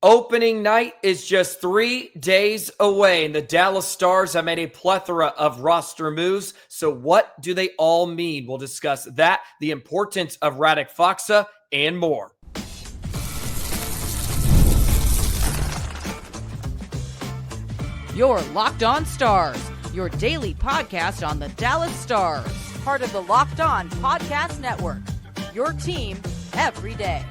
Opening night is just 3 days away, and the Dallas Stars have made a plethora of roster moves. So what do they all mean? We'll discuss that, the importance of Radek Faksa, and more. You're Locked On Stars, your daily podcast on the Dallas Stars. Part of the Locked On Podcast Network, your team every day.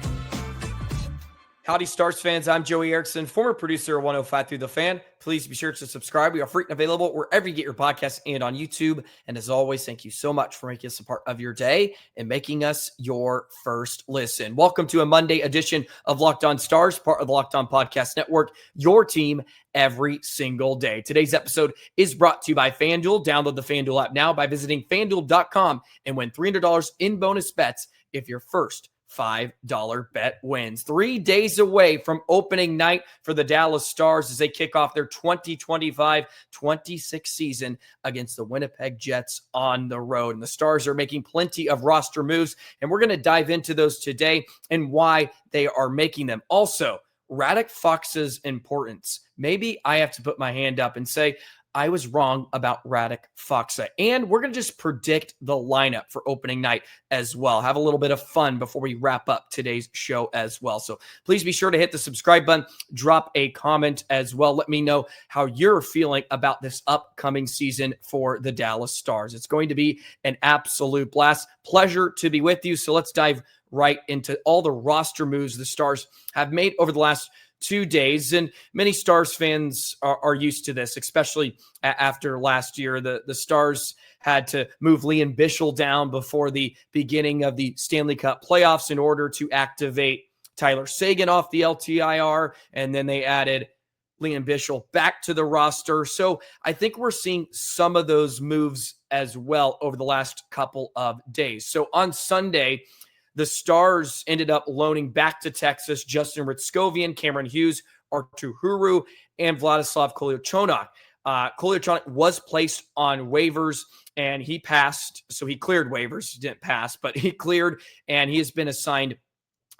Howdy, Stars fans. I'm Joey Erickson, former producer of 105 Through the Fan. Please be sure to subscribe. We are free and available wherever you get your podcasts and on YouTube. And as always, thank you so much for making us a part of your day and making us your first listen. Welcome to a Monday edition of Locked On Stars, part of the Locked On Podcast Network, your team every single day. Today's episode is brought to you by FanDuel. Download the FanDuel app now by visiting FanDuel.com and win $300 in bonus bets if your first $5 bet wins. 3 days away from opening night for the Dallas Stars as they kick off their 2025-26 season against the Winnipeg Jets on the road. And the Stars are making plenty of roster moves, and we're going to dive into those today and why they are making them. Also, Radek Faksa's importance. Maybe I have to put my hand up and say, I was wrong about Radek Faksa. And we're going to just predict the lineup for opening night as well. Have a little bit of fun before we wrap up today's show as well. So please be sure to hit the subscribe button, drop a comment as well. Let me know how you're feeling about this upcoming season for the Dallas Stars. It's going to be an absolute blast. Pleasure to be with you. So let's dive right into all the roster moves the Stars have made over the last 2 days. And many Stars fans are used to this, especially after last year. The Stars had to move Liam Bichsel down before the beginning of the Stanley Cup playoffs in order to activate Tyler Seguin off the LTIR. And then they added Liam Bichsel back to the roster. So I think we're seeing some of those moves as well over the last couple of days. So on Sunday, the Stars ended up loaning back to Texas Justin Rutskovian, Cameron Hughes, Artur Huru, and Vladislav Kolyachonok. Kolyachonok was placed on waivers, and he passed. So he cleared waivers. He didn't pass, but he cleared, and he has been assigned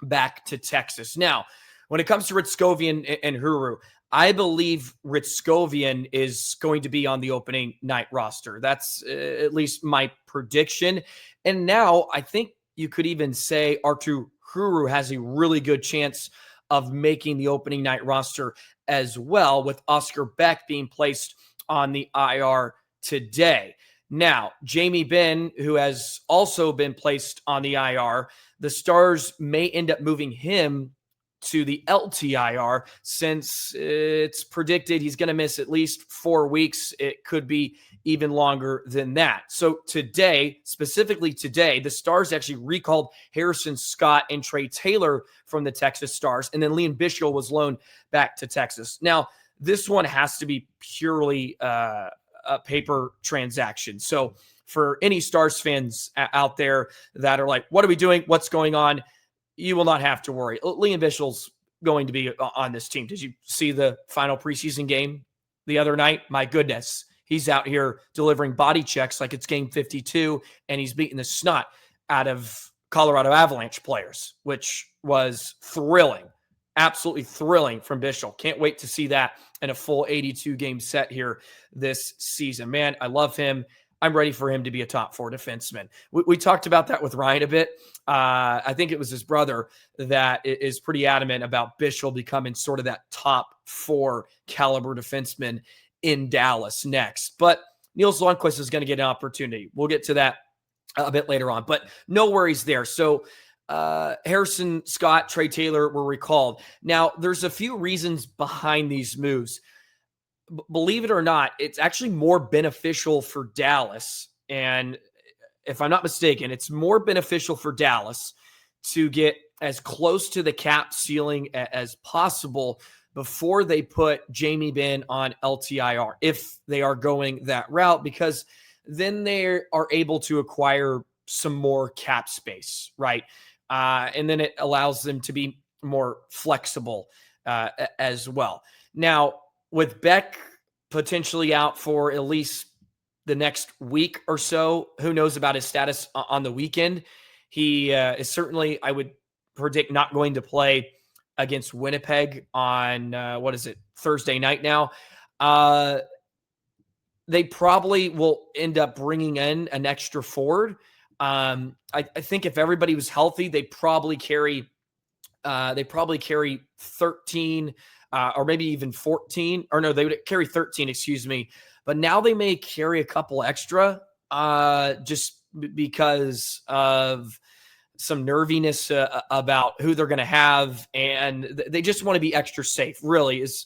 back to Texas. Now, when it comes to Rutskovian and Huru, I believe Rutskovian is going to be on the opening night roster. That's at least my prediction. And now I think you could even say Artur Huru has a really good chance of making the opening night roster as well, with Oscar Beck being placed on the IR today. Now, Jamie Benn, who has also been placed on the IR, the Stars may end up moving him to the LTIR since it's predicted he's going to miss at least 4 weeks. It could be even longer than that. So today, specifically today, the Stars actually recalled Harrison Scott and Trey Taylor from the Texas Stars, and then Liam Bichsel was loaned back to Texas. Now, this one has to be purely a paper transaction. So for any Stars fans out there that are like, what are we doing? What's going on? You will not have to worry. Liam Bichsel's going to be on this team. Did you see the final preseason game the other night? My goodness. He's out here delivering body checks like it's game 52, and he's beating the snot out of Colorado Avalanche players, which was thrilling. Absolutely thrilling from Bichsel. Can't wait to see that in a full 82-game set here this season. Man, I love him. I'm ready for him to be a top 4 defenseman. We talked about that with Ryan a bit. I think it was his brother that is pretty adamant about Bichsel becoming sort of that top 4 caliber defenseman in Dallas next. But Niels Lundqvist is going to get an opportunity. We'll get to that a bit later on, but no worries there. So Harrison Scott, Trey Taylor were recalled. Now, there's a few reasons behind these moves. Believe it or not, it's actually more beneficial for Dallas. And if I'm not mistaken, it's more beneficial for Dallas to get as close to the cap ceiling as possible before they put Jamie Benn on LTIR, if they are going that route, because then they are able to acquire some more cap space, right? And then it allows them to be more flexible as well. Now, with Beck potentially out for at least the next week or so, who knows about his status on the weekend? He is certainly, I would predict, not going to play against Winnipeg on, Thursday night now. They probably will end up bringing in an extra forward. I think if everybody was healthy, they probably carry 13 or maybe even 14, or no, they would carry 13, excuse me. But now they may carry a couple extra just because of some nerviness about who they're going to have. And they just want to be extra safe, really, is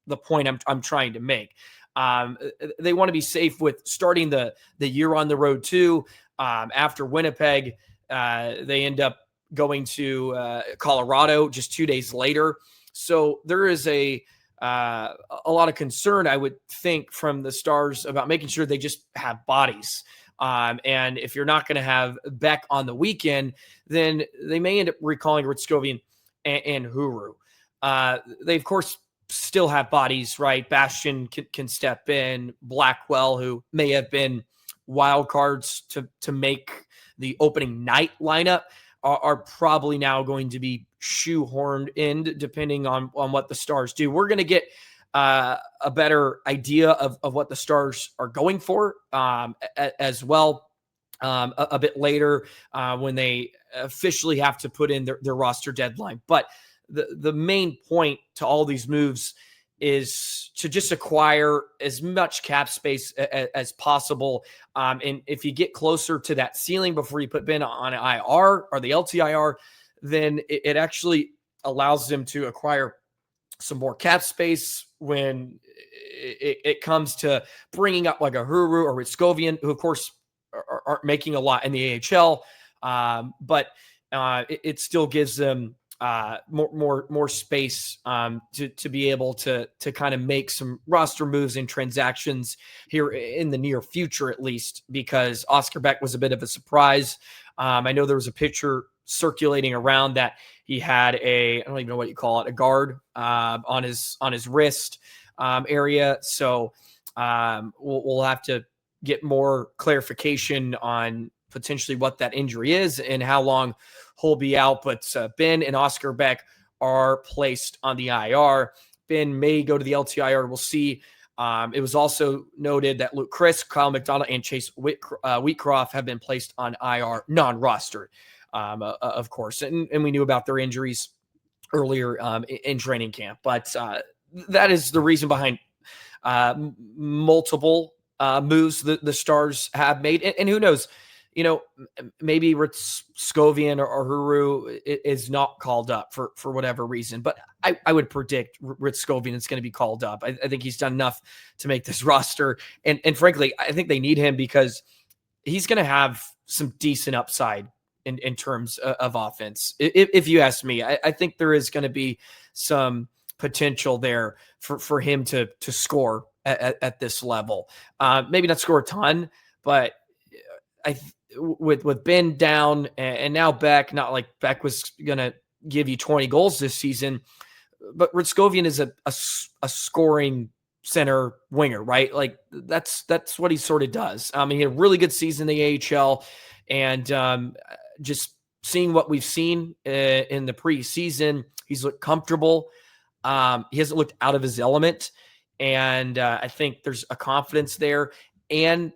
the point I'm trying to make. They want to be safe with starting the year on the road too. After Winnipeg, they end up going to Colorado just 2 days later. So there is a lot of concern, I would think, from the Stars about making sure they just have bodies. And if you're not going to have Beck on the weekend, then they may end up recalling Rutskovian and Huru. They, of course, still have bodies, right? Bastian can step in. Blackwell, who may have been wild cards to make the opening night lineup, are probably now going to be shoehorned in, depending on what the Stars do. We're going to get a better idea of what the Stars are going for as well a bit later when they officially have to put in their roster deadline. But the main point to all these moves is to just acquire as much cap space as possible. And if you get closer to that ceiling before you put Benn on IR or the LTIR, then it actually allows them to acquire some more cap space when it comes to bringing up like a Huru or Rutskovian, who of course aren't making a lot in the AHL, but it still gives them more space to be able to kind of make some roster moves and transactions here in the near future, at least, because Oscar Beck was a bit of a surprise. I know there was a picture circulating around that he had I don't even know what you call it, a guard on his wrist area. So we'll have to get more clarification on potentially what that injury is and how long he'll be out. But Benn and Oscar Beck are placed on the IR. Benn may go to the LTIR. We'll see. It was also noted that Luke Chris, Kyle McDonald, and Chase Wheatcroft have been placed on IR, non-rostered, of course. And we knew about their injuries earlier in training camp. But that is the reason behind multiple moves the Stars have made. And who knows, maybe Rutskovian or Huru is not called up for whatever reason. But I would predict Rutskovian is going to be called up. I think he's done enough to make this roster. And frankly, I think they need him because he's going to have some decent upside in terms of offense. If you ask me, I think there is going to be some potential there for him to score at this level. Maybe not score a ton, but with Benn down and now Beck, not like Beck was going to give you 20 goals this season, but Rutskovian is a scoring center winger, right? Like that's what he sort of does. He had a really good season in the AHL, and just seeing what we've seen in the preseason, he's looked comfortable. He hasn't looked out of his element, and I think there's a confidence there, and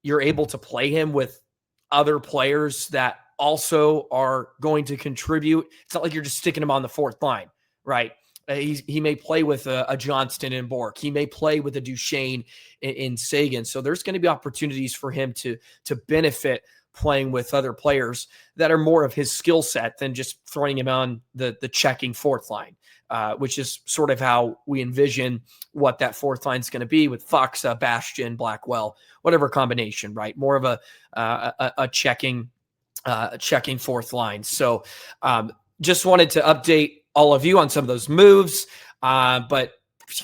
you're able to play him with other players that also are going to contribute. It's not like you're just sticking him on the fourth line, right? He may play with a Johnston and Bork. He may play with a Duchesne in Sagan. So there's going to be opportunities for him to benefit playing with other players that are more of his skill set than just throwing him on the checking fourth line, which is sort of how we envision what that fourth line is going to be with Faksa, Bastian, Blackwell, whatever combination, right? More of a checking fourth line. So just wanted to update all of you on some of those moves, but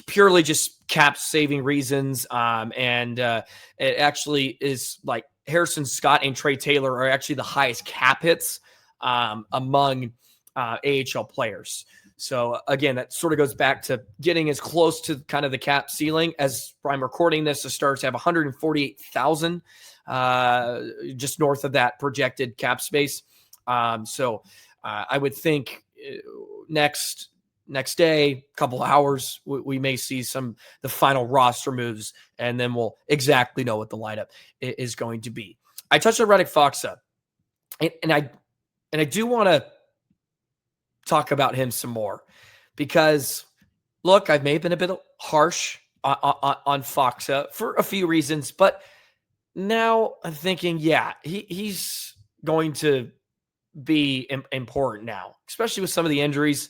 purely just cap saving reasons. And it actually is like Harrison Scott and Trey Taylor are actually the highest cap hits among AHL players. So again, that sort of goes back to getting as close to kind of the cap ceiling. As I'm recording this, the Stars have 148,000 just north of that projected cap space. So I would think next day, couple hours, we may see the final roster moves, and then we'll exactly know what the lineup is going to be. I touched on Radek Faksa, and I do want to talk about him some more because, look, I may have been a bit harsh on Faksa for a few reasons, but now I'm thinking, yeah, he's going to be important now, especially with some of the injuries,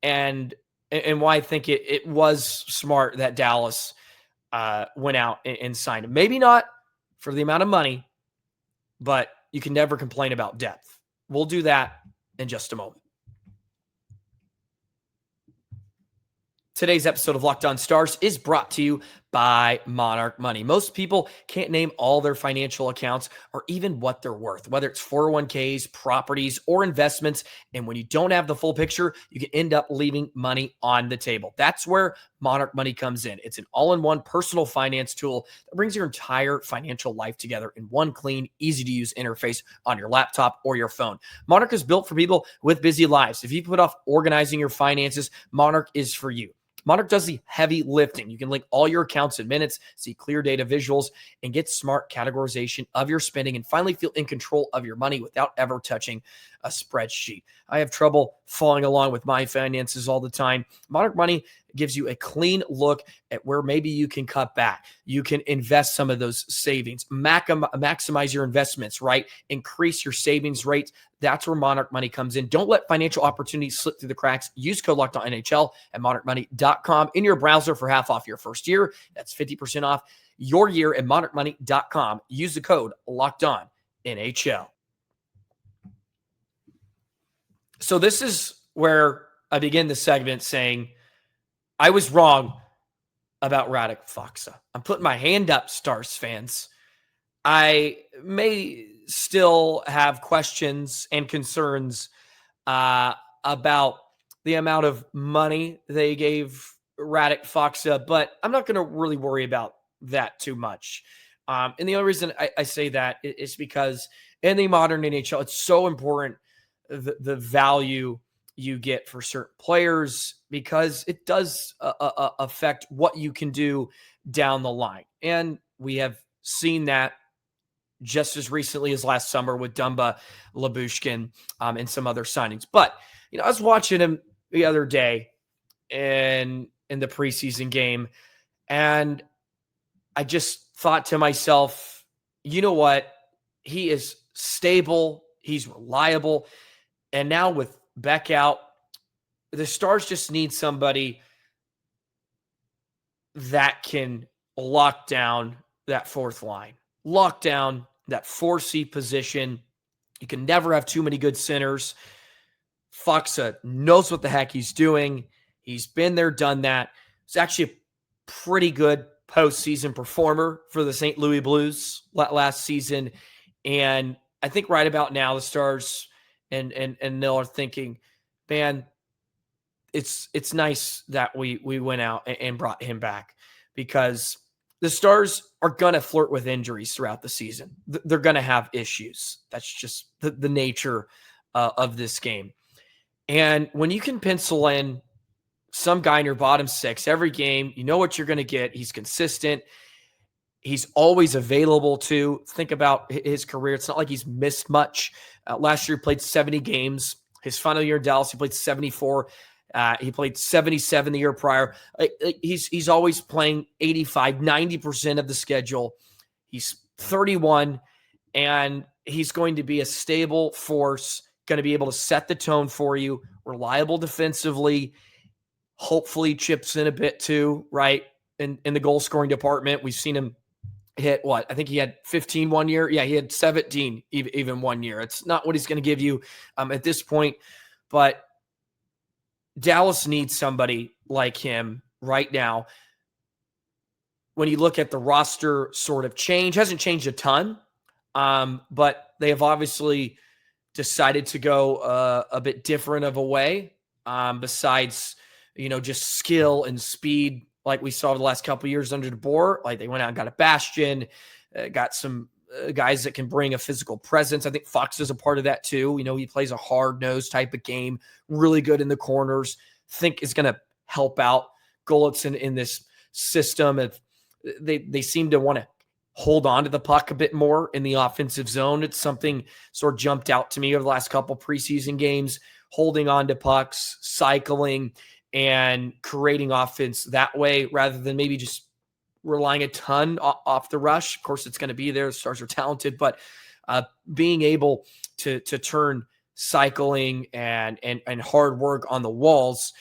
and why I think it was smart that Dallas went out and signed him. Maybe not for the amount of money, but you can never complain about depth. We'll do that in just a moment. Today's episode of Locked On Stars is brought to you by Monarch Money. Most people can't name all their financial accounts or even what they're worth, whether it's 401ks, properties, or investments. And when you don't have the full picture, you can end up leaving money on the table. That's where Monarch Money comes in. It's an all-in-one personal finance tool that brings your entire financial life together in one clean, easy-to-use interface on your laptop or your phone. Monarch is built for people with busy lives. If you put off organizing your finances, Monarch is for you. Monarch does the heavy lifting. You can link all your accounts in minutes, see clear data visuals, and get smart categorization of your spending, and finally feel in control of your money without ever touching a spreadsheet. I have trouble following along with my finances all the time. Monarch Money gives you a clean look at where maybe you can cut back. You can invest some of those savings, maximize your investments, right? Increase your savings rates. That's where Monarch Money comes in. Don't let financial opportunities slip through the cracks. Use code LOCKEDONNHL at monarchmoney.com in your browser for half off your first year. That's 50% off your year at monarchmoney.com. Use the code LOCKEDONNHL. So this is where I begin the segment saying I was wrong about Radek Faksa. I'm putting my hand up, Stars fans. I may still have questions and concerns about the amount of money they gave Radek Faksa, but I'm not going to really worry about that too much. And the only reason I say that is because in the modern NHL, it's so important the value you get for certain players, because it does affect what you can do down the line. And we have seen that just as recently as last summer with Dumba, Labushkin, and some other signings. But, I was watching him the other day in the preseason game, and I just thought to myself, you know what? He is stable. He's reliable. And now with Beck out, the Stars just need somebody that can lock down that fourth line, lock down that 4C position. You can never have too many good centers. Faksa knows what the heck he's doing. He's been there, done that. He's actually a pretty good postseason performer for the St. Louis Blues last season. And I think right about now, the Stars and Nil are thinking, man, it's nice that we went out and brought him back, because the Stars are going to flirt with injuries throughout the season. They're going to have issues. That's just the nature of this game. And when you can pencil in some guy in your bottom six every game, you know what you're going to get. He's consistent. He's always available to. Think about his career. It's not like he's missed much. Last year, he played 70 games. His final year in Dallas, he played 74. He played 77 the year prior. He's always playing 85, 90% of the schedule. He's 31, and he's going to be a stable force, going to be able to set the tone for you, reliable defensively, hopefully chips in a bit too, right? In the goal-scoring department, we've seen him hit what? I think he had 15 one year. Yeah, he had 17 even one year. It's not what he's going to give you at this point, but Dallas needs somebody like him right now. When you look at the roster sort of change, hasn't changed a ton, but they have obviously decided to go a bit different of a way, besides, just skill and speed like we saw the last couple of years under DeBoer. Like, they went out and got a Bastion, got some guys that can bring a physical presence. I think Fox is a part of that too. He plays a hard-nosed type of game, really good in the corners. Think is going to help out Golitzin in this system. If they seem to want to hold on to the puck a bit more in the offensive zone. It's something sort of jumped out to me over the last couple preseason games, holding on to pucks, cycling, and creating offense that way rather than maybe just relying a ton off the rush. Of course, it's going to be there. The Stars are talented, but being able to turn cycling and hard work on the walls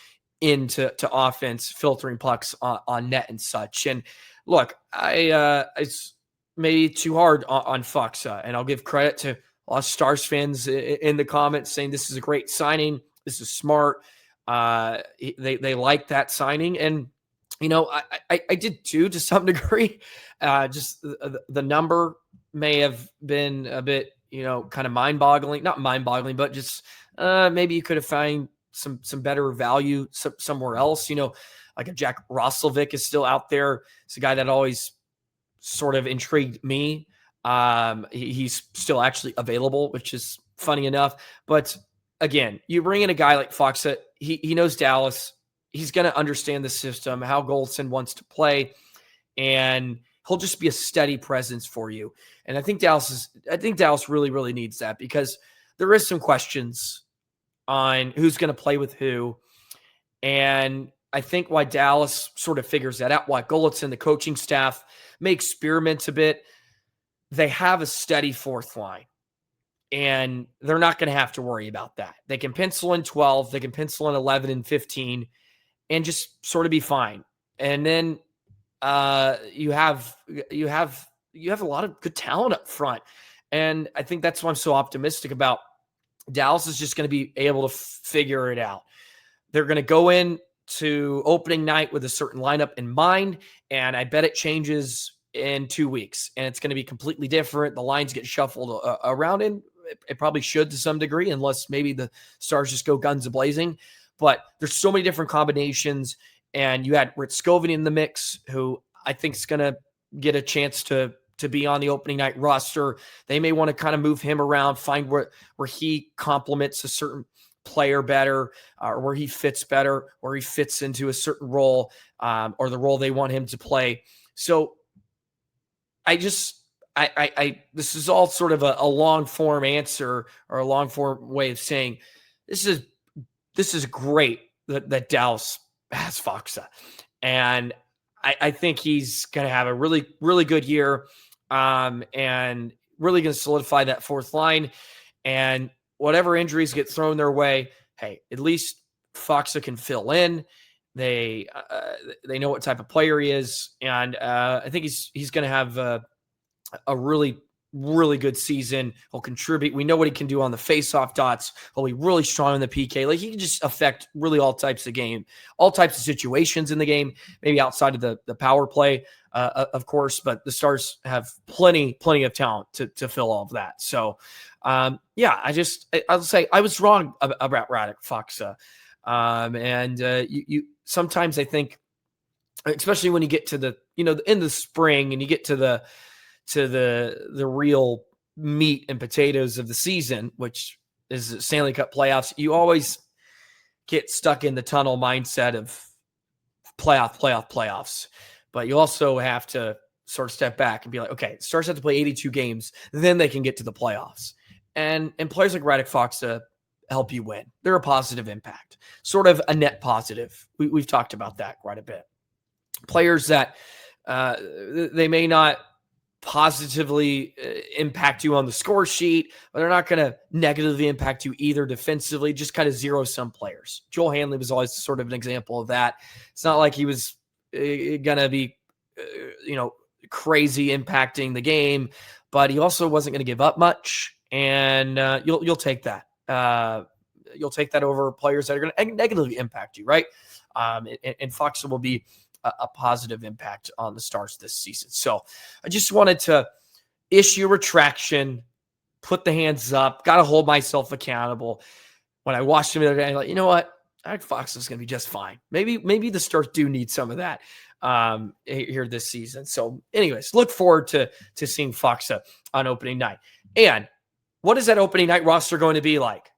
into offense, filtering pucks on net and such. And look, it's maybe too hard on Faksa, and I'll give credit to a lot of Stars fans in the comments saying this is a great signing. This is smart. They like that signing, and I did too to some degree. Just the number may have been a bit kind of mind-boggling, not mind-boggling, but just maybe you could have found some better value somewhere else. Like a Jack Roslovic is still out there. It's a guy that always sort of intrigued me. He's still actually available, which is funny enough. But again, you bring in a guy like Fox, he knows Dallas. He's going to understand the system, how Golitzin wants to play, and he'll just be a steady presence for you. And I think Dallas really, really needs that, because there is some questions on who's going to play with who. And I think why Dallas sort of figures that out, why Golitzin, the coaching staff, may experiment a bit. They have a steady fourth line, and they're not going to have to worry about that. They can pencil in 12, they can pencil in 11 and 15, and just sort of be fine. And then you have a lot of good talent up front, and I think that's why I'm so optimistic about Dallas is just going to be able to figure it out. They're going to go in to opening night with a certain lineup in mind, and I bet it changes in 2 weeks, and it's going to be completely different. The lines get shuffled around, and it probably should to some degree, unless maybe the Stars just go guns a-blazing. But there's so many different combinations, and you had Rutskovian in the mix, who I think is going to get a chance to be on the opening night roster. They may want to kind of move him around, find where he complements a certain player better, or where he fits better, or he fits into a certain role, or the role they want him to play. So this is all sort of a long form answer, or a long form way of saying this is great that Dallas has Faksa. And I think he's going to have a really, really good year, and really going to solidify that fourth line. And whatever injuries get thrown their way, hey, at least Faksa can fill in. They know what type of player he is, and I think he's going to have a really, really good season. He'll contribute. We know what he can do on the face-off dots. He'll be really strong in the PK. Like, he can just affect really all types of game, all types of situations in the game, maybe outside of the power play, of course, but the Stars have plenty of talent to fill all of that. So, I'll say I was wrong about Radek Faksa. You sometimes I think, especially when you get to the, in the spring, and you get to the real meat and potatoes of the season, which is the Stanley Cup playoffs, you always get stuck in the tunnel mindset of playoffs. But you also have to sort of step back and be like, okay, Stars have to play 82 games, then they can get to the playoffs. And players like Radek Faksa help you win. They're a positive impact, sort of a net positive. We've talked about that quite a bit. Players that they may not positively impact you on the score sheet, but they're not going to negatively impact you either defensively, just kind of zero-sum players. Joel Hanley was always sort of an example of that. It's not like he was going to be, crazy impacting the game, but he also wasn't going to give up much, and you'll take that. You'll take that over players that are going to negatively impact you, right? And Fox will be a positive impact on the Stars this season. So I just wanted to issue a retraction, put the hands up, got to hold myself accountable. When I watched him the other day, I'm like, you know what? I think Fox is going to be just fine. Maybe the Stars do need some of that here this season. So anyways, look forward to seeing Faksa on opening night. And what is that opening night roster going to be like?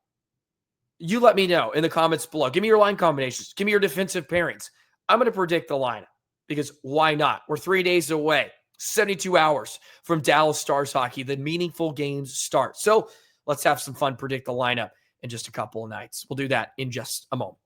You let me know in the comments below. Give me your line combinations. Give me your defensive pairings. I'm going to predict the lineup because why not? We're 3 days away, 72 hours from Dallas Stars hockey. The meaningful games start. So let's have some fun, predict the lineup in just a couple of nights. We'll do that in just a moment.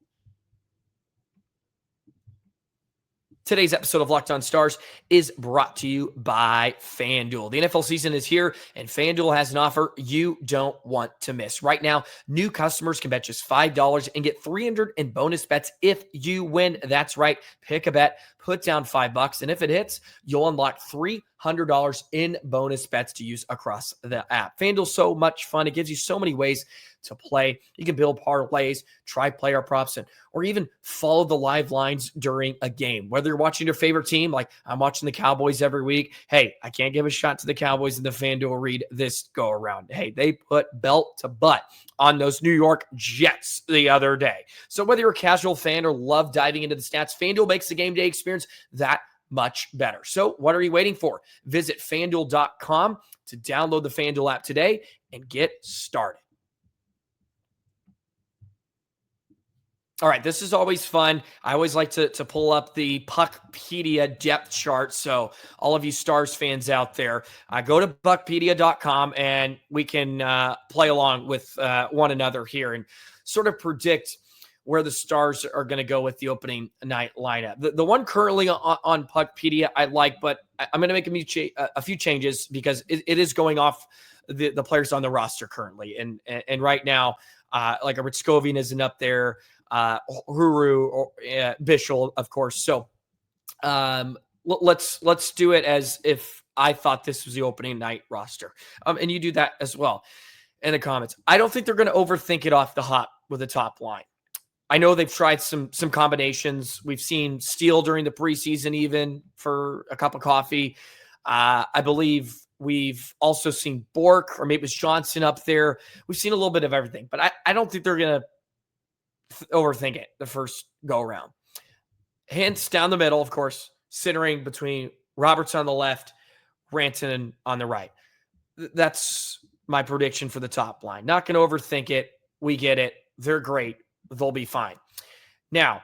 Today's episode of Locked On Stars is brought to you by FanDuel. The NFL season is here, and FanDuel has an offer you don't want to miss. Right now, new customers can bet just $5 and get $300 in bonus bets if you win. That's right. Pick a bet, put down $5, and if it hits, you'll unlock $300 in bonus bets to use across the app. FanDuel's so much fun. It gives you so many ways to play. You can build parlays, try player props, or even follow the live lines during a game. Whether you're watching your favorite team, like I'm watching the Cowboys every week. Hey, I can't give a shot to the Cowboys in the FanDuel read this go around. Hey, they put belt to butt on those New York Jets the other day. So whether you're a casual fan or love diving into the stats, FanDuel makes the game day experience that much better. So what are you waiting for? Visit FanDuel.com to download the FanDuel app today and get started. All right, this is always fun. I always like to pull up the Puckpedia depth chart. So all of you Stars fans out there, go to Puckpedia.com and we can play along with one another here and sort of predict where the Stars are going to go with the opening night lineup. The one currently on Puckpedia I like, but I'm going to make a few changes because it is going off the players on the roster currently. And right now, like a Rutskovian isn't up there. Huru or Bishel, of course. So let's do it as if I thought this was the opening night roster. And you do that as well in the comments. I don't think they're going to overthink it off the hop with the top line. I know they've tried some combinations. We've seen Steele during the preseason, even for a cup of coffee. I believe we've also seen Bork, or maybe it was Johnston up there. We've seen a little bit of everything, but I don't think they're going to overthink it the first go around. Hands down the middle, of course, centering between Robertson on the left, Rantanen on the right. That's my prediction for the top line. Not going to overthink it. We get it. They're great. They'll be fine. Now,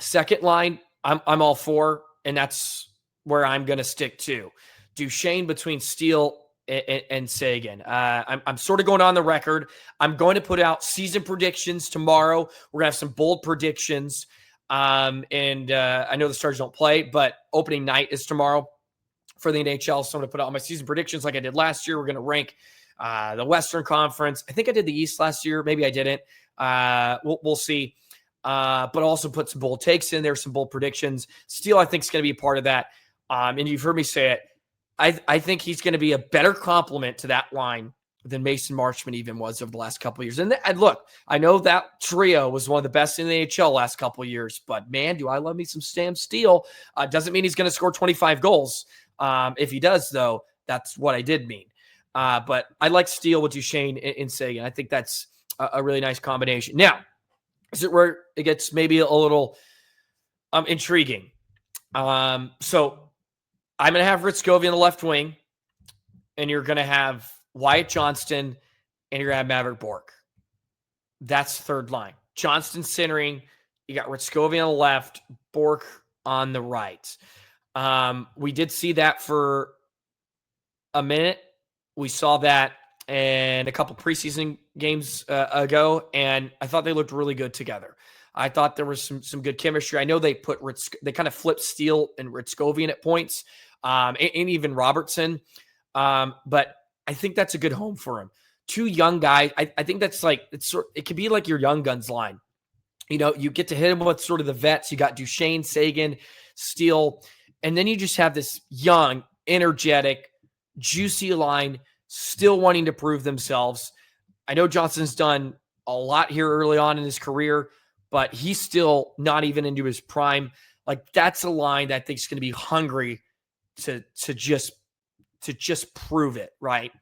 second line, I'm all for, and that's where I'm going to stick to. Duchesne between Steele and Sagan. I'm sort of going on the record. I'm going to put out season predictions tomorrow. We're going to have some bold predictions. And I know the Stars don't play, but opening night is tomorrow for the NHL. So I'm going to put out my season predictions like I did last year. We're going to rank the Western Conference. I think I did the East last year. Maybe I didn't. We'll see. But also put some bold takes in there, some bold predictions. Steele, I think, is going to be a part of that. And you've heard me say it. I think he's going to be a better complement to that line than Mason Marchment even was over the last couple of years. And look, I know that trio was one of the best in the NHL last couple of years, but man, do I love me some Sam Steele. Doesn't mean he's going to score 25 goals. If he does, though, that's what I did mean. But I like Steele with Duchesne and Sagan. I think that's a really nice combination. Now, is it where it gets maybe a little intriguing? So I'm going to have Rutskovian on the left wing, and you're going to have Wyatt Johnston, and you're going to have Maverick Bork. That's third line. Johnston centering. You got Rutskovian on the left, Bork on the right. We did see that for a minute. We saw that in a couple preseason games ago, and I thought they looked really good together. I thought there was some good chemistry. I know they they kind of flipped Steele and Rutskovian at points, and even Robertson. But I think that's a good home for him. Two young guys. I think that's like it could be like your young guns line. You know, you get to hit him with sort of the vets. You got Duchesne, Sagan, Steele, and then you just have this young, energetic, juicy line still wanting to prove themselves. I know Johnston's done a lot here early on in his career, but he's still not even into his prime. Like, that's a line that I think is going to be hungry to just prove it, right?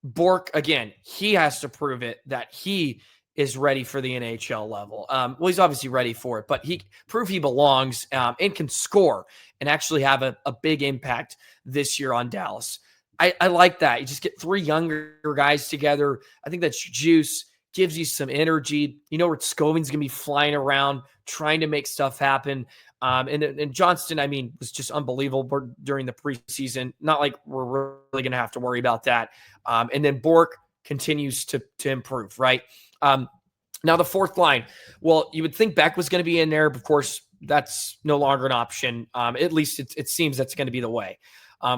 Bork, again, he has to prove it that he is ready for the NHL level. Well, he's obviously ready for it, but he proved he belongs and can score and actually have a big impact this year on Dallas. I like that. You just get 3 younger guys together. I think that's juice, gives you some energy. Rutskovian's going to be flying around, trying to make stuff happen. And Johnston, was just unbelievable during the preseason. Not like we're really going to have to worry about that. And then Bork continues to improve, right? Now the fourth line. Well, you would think Beck was going to be in there, but of course that's no longer an option. At least it seems that's going to be the way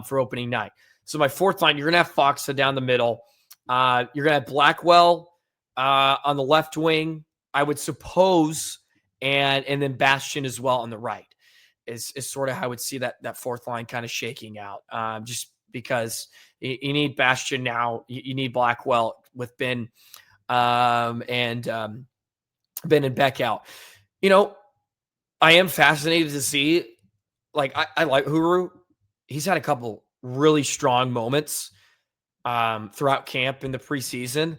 for opening night. So my fourth line, you're going to have Faksa down the middle. You're going to have Blackwell on the left wing, I would suppose, and then Bastian as well on the right. Is sort of how I would see that fourth line kind of shaking out. Just because you need Bastian now, you need Blackwell with Benn and Benn and Beck out. I am fascinated to see. I like Huru. He's had a couple really strong moments throughout camp in the preseason.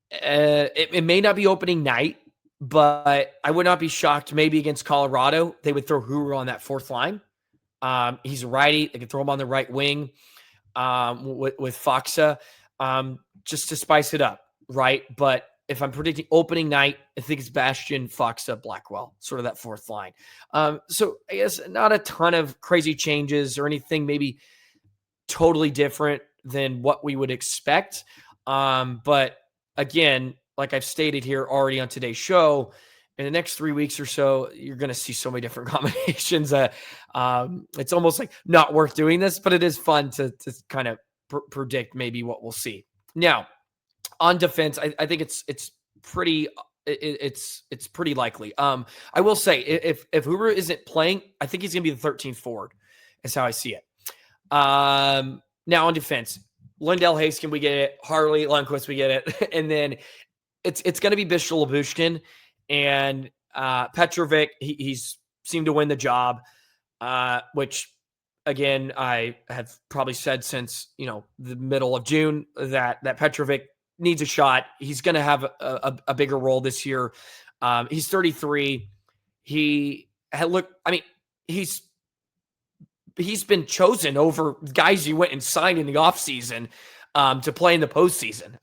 It may not be opening night, but I would not be shocked maybe against Colorado they would throw Huru on that fourth line. He's a righty. They could throw him on the right wing with Faksa just to spice it up, right? But if I'm predicting opening night, I think it's Bastian, Faksa, Blackwell, sort of that fourth line. So I guess not a ton of crazy changes or anything maybe totally different than what we would expect. But again, like I've stated here already on today's show, in the next 3 weeks or so, you're going to see so many different combinations. It's almost like not worth doing this, but it is fun to kind of predict maybe what we'll see. Now, on defense, I think it's pretty likely. I will say if Hoover isn't playing, I think he's going to be the 13th forward. Is how I see it. Now on defense, Lindell Haskin, we get it. Harley Lundqvist, we get it. And then it's going to be Bishop Labushkin and Petrovic. He's seemed to win the job, which again I have probably said since the middle of June that Petrovic needs a shot. He's going to have a bigger role this year. He's 33. He's been chosen over guys you went and signed in the offseason to play in the postseason.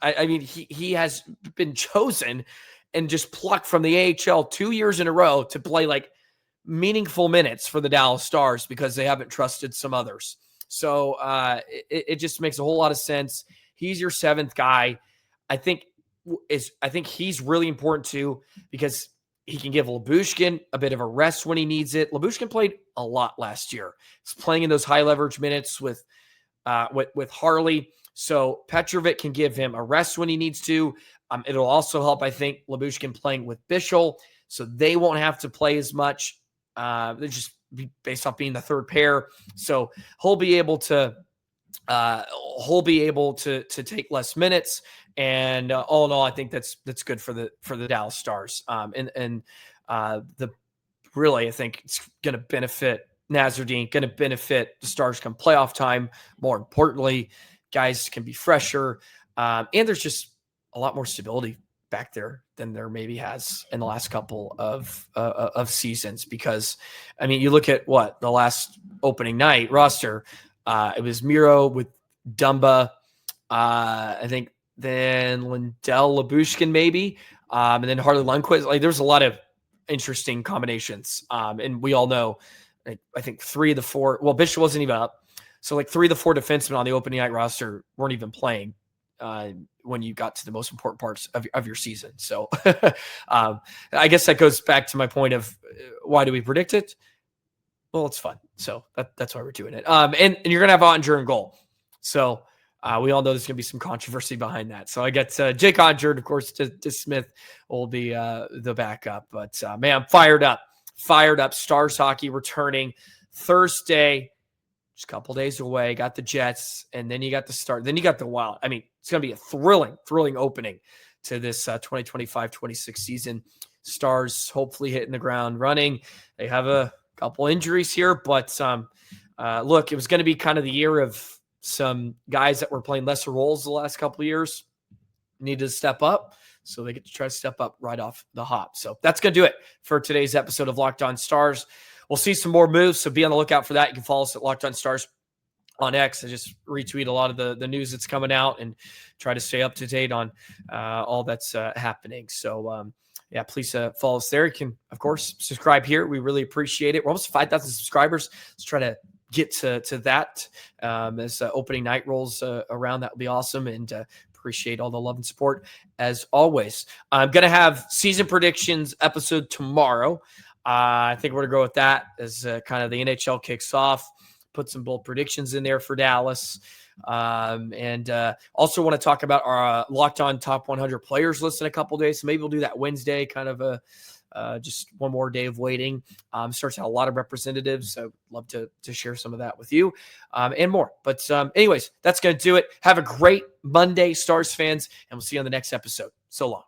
He has been chosen and just plucked from the AHL 2 years in a row to play like meaningful minutes for the Dallas Stars because they haven't trusted some others. So it just makes a whole lot of sense. He's your 7th guy. I think he's really important too because he can give Labushkin a bit of a rest when he needs it. Labushkin played a lot last year. He's playing in those high leverage minutes with Harley. So Petrovic can give him a rest when he needs to. It'll also help, I think, Labushkin playing with Bishop, so they won't have to play as much. They're just based off being the third pair. So he'll be able to take less minutes. And all in all, I think that's good for the Dallas Stars. I think it's going to benefit Nazardine, going to benefit the Stars come playoff time. More importantly, guys can be fresher. And there's just a lot more stability back there than there maybe has in the last couple of seasons. Because, you look at the last opening night roster, it was Miro with Dumba, I think, then Lindell, Labushkin maybe, and then Harley Lundqvist. There's a lot of interesting combinations. And we all know, I think 3 of the 4, Bishop wasn't even up. So 3 of the 4 defensemen on the opening night roster weren't even playing when you got to the most important parts of your season. So I guess that goes back to my point of why do we predict it? Well, it's fun. So that's why we're doing it. And you're going to have Ottinger in goal. So we all know there's going to be some controversy behind that. So I get Jake Ottinger, of course, to Smith will be the backup. But man, I'm fired up. Stars hockey returning Thursday, just a couple days away. Got the Jets, and then you got the Stars. Then you got the Wild. It's going to be a thrilling opening to this 2025-26 season. Stars hopefully hitting the ground running. They have a couple injuries here, but look, it was going to be kind of the year of some guys that were playing lesser roles the last couple of years needed to step up. So they get to try to step up right off the hop. So that's going to do it for today's episode of Locked On Stars. We'll see some more moves, so be on the lookout for that. You can follow us at Locked On Stars on X. I just retweet a lot of the news that's coming out and try to stay up to date on all that's happening. So, yeah, please follow us there. You can, of course, subscribe here. We really appreciate it. We're almost 5,000 subscribers. Let's try to get to that as opening night rolls around. That would be awesome. And appreciate all the love and support as always. I'm going to have season predictions episode tomorrow. I think we're going to go with that as kind of the NHL kicks off. Put some bold predictions in there for Dallas. And also want to talk about our Locked On Top 100 players list in a couple days. So maybe we'll do that Wednesday, kind of just one more day of waiting. Starts to have a lot of representatives. So I'd love to share some of that with you and more. But anyways, that's going to do it. Have a great Monday, Stars fans, and we'll see you on the next episode. So long.